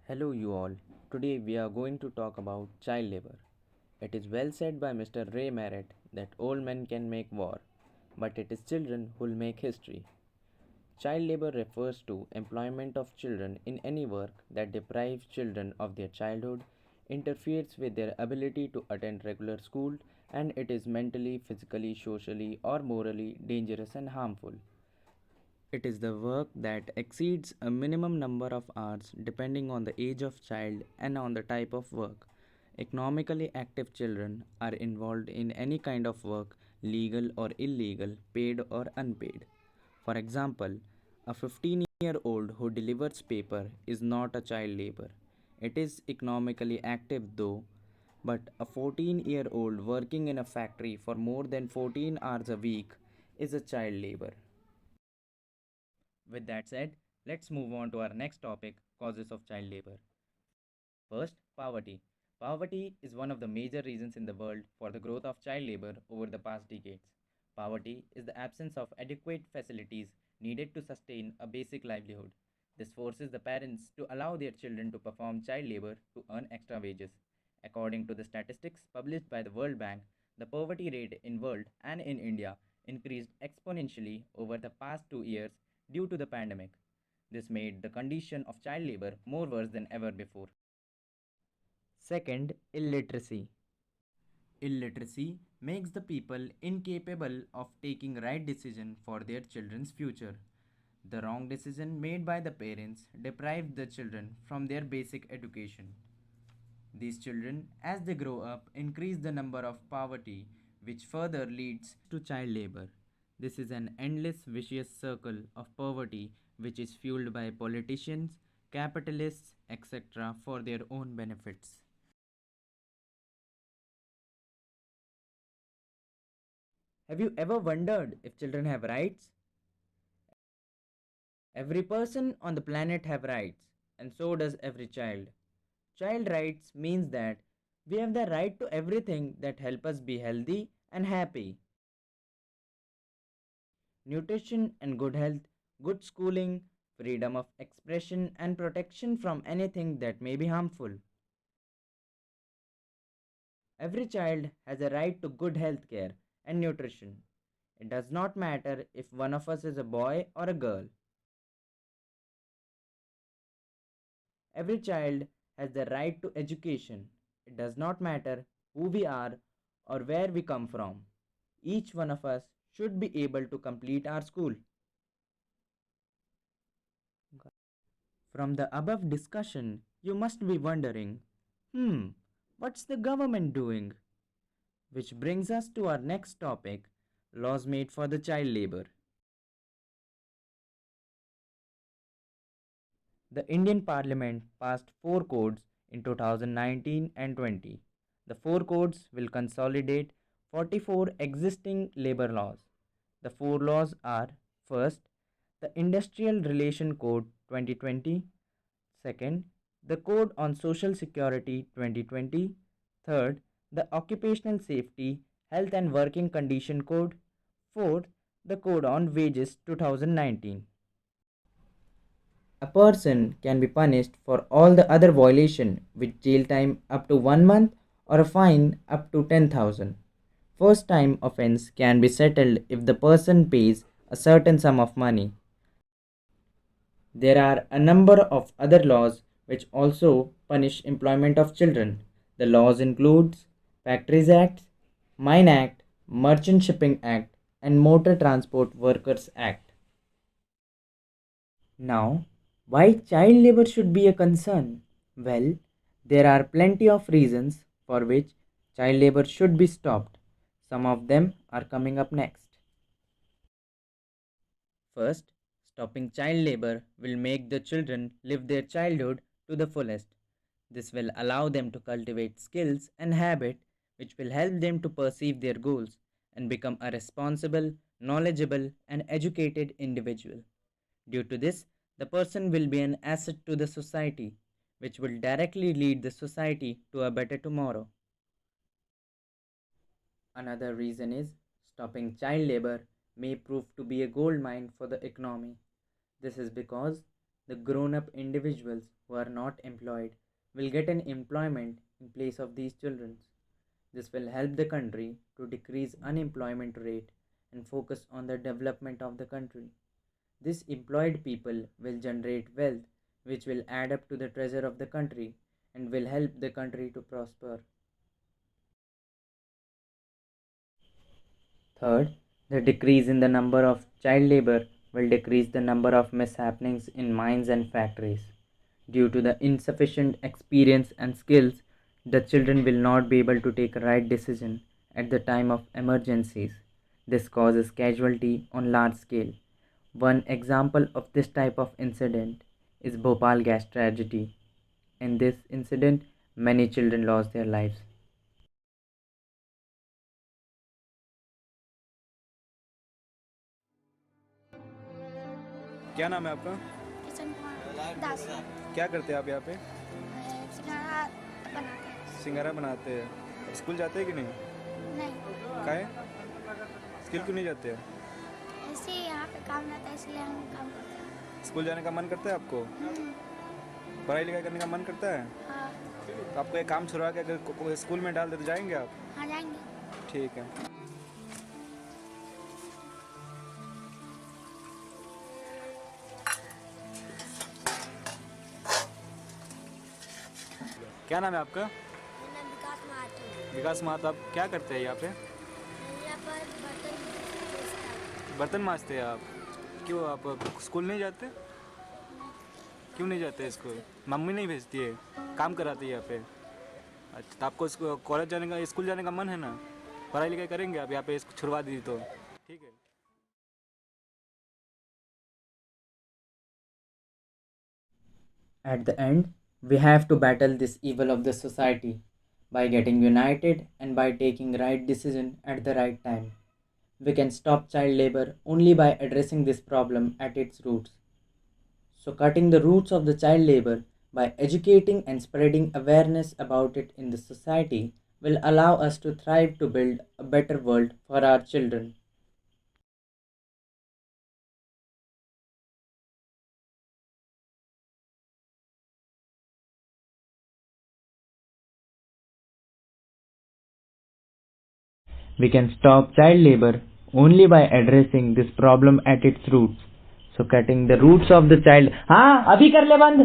Hello, you all. Today we are going to talk about child labor. It is well said by Mr. Ray Merritt that old men can make war, but it is children who'll make history. Child labor refers to employment of children in any work that deprives children of their childhood, interferes with their ability to attend regular school, and it is mentally, physically, socially, or morally dangerous and harmful. It is the work that exceeds a minimum number of hours depending on the age of child and on the type of work. Economically active children are involved in any kind of work, legal or illegal, paid or unpaid. For example, a 15-year-old who delivers paper is not a child labor. It is economically active though, but a 14-year-old working in a factory for more than 14 hours a week is a child labor. With that said, let's move on to our next topic, causes of child labor. First, poverty. Poverty is one of the major reasons in the world for the growth of child labor over the past decades. Poverty is the absence of adequate facilities needed to sustain a basic livelihood. This forces the parents to allow their children to perform child labor to earn extra wages. According to the statistics published by the World Bank, the poverty rate in world and in India increased exponentially over the past 2 years due to the pandemic. This made the condition of child labor more worse than ever before. Second, illiteracy. Illiteracy makes the people incapable of taking right decision for their children's future. The wrong decision made by the parents deprived the children from their basic education. These children, as they grow up, increase the number of poverty, which further leads to child labor. This is an endless vicious circle of poverty which is fueled by politicians, capitalists, etc. for their own benefits. Have you ever wondered if children have rights? Every person on the planet have rights, and so does every child. Child rights means that we have the right to everything that help us be healthy and happy. Nutrition and good health, good schooling, freedom of expression and protection from anything that may be harmful. Every child has a right to good health care and nutrition. It does not matter if one of us is a boy or a girl. Every child has the right to education. It does not matter who we are or where we come from. Each one of us should be able to complete our school. From the above discussion, you must be wondering, what's the government doing? Which brings us to our next topic, laws made for the child labor. The Indian Parliament passed four codes in 2019 and 20. The four codes will consolidate 44 existing labor laws. The four laws are: first, the Industrial Relation Code 2020, second, the Code on Social Security 2020, third, the Occupational Safety, Health and Working Condition Code, fourth, the Code on Wages 2019. A person can be punished for all the other violation with jail time up to 1 month or a fine up to 10,000. First time offense can be settled if the person pays a certain sum of money. There are a number of other laws which also punish employment of children. The laws include Factories Act, Mine Act, Merchant Shipping Act, and Motor Transport Workers Act. Now, why child labor should be a concern? Well, there are plenty of reasons for which child labor should be stopped. Some of them are coming up next. First, stopping child labor will make the children live their childhood to the fullest. This will allow them to cultivate skills and habits which will help them to perceive their goals and become a responsible, knowledgeable, and educated individual. Due to this, the person will be an asset to the society, which will directly lead the society to a better tomorrow. Another reason is stopping child labor may prove to be a gold mine for the economy. This is because The grown up individuals who are not employed will get an employment in place of these children. This will help the country to decrease unemployment rate and focus on the development of the country. These employed people will generate wealth which will add up to the treasure of the country and will help the country to prosper. Third, the decrease in the number of child labor will decrease the number of mishappenings in mines and factories. Due to the insufficient experience and skills, the children will not be able to take a right decision at the time of emergencies. This causes casualty on large scale. One example of this type of incident is Bhopal gas tragedy. In this incident, many children lost their lives. क्या नाम है आपका? किशन कुमार दास। क्या करते हैं आप यहाँ पे? सिंघाड़ा बनाते हैं। सिंघाड़ा बनाते हैं। स्कूल जाते हैं कि नहीं? नहीं, काहे? स्कूल क्यों नहीं जाते हैं? ऐसे ही यहाँ पे काम रहता है इसलिए हम काम करते हैं। स्कूल जाने का मन करता है आपको? पढ़ाई लिखाई करने का मन करता है? हाँ। तो आपको एक काम छुड़वा के अगर स्कूल में डाल दे तो जाएंगे आप? हाँ जाएंगे। ठीक है। क्या नाम है आपका? मेरा नाम विकास महातो। विकास महतो। आप क्या करते हैं यहाँ पे? यहाँ पर बर्तन मांजते हैं आप? क्यों आप स्कूल नहीं जाते? क्यों नहीं जाते स्कूल? मम्मी नहीं भेजती है, काम कराती है यहाँ पे? अच्छा, तो आपको कॉलेज जाने का, स्कूल जाने का मन है ना? पढ़ाई लिखाई करेंगे आप यहाँ पे छुड़वा दी तो? ठीक है। At the end, we have to battle this evil of the society by getting united and by taking right decision at the right time. We can stop child labor only by addressing this problem at its roots. So cutting the roots of the child labor by educating and spreading awareness about it in the society will allow us to thrive to build a better world for our children. We can stop child labor only by addressing this problem at its roots. So cutting the roots of the child. हाँ अभी कर ले बंद.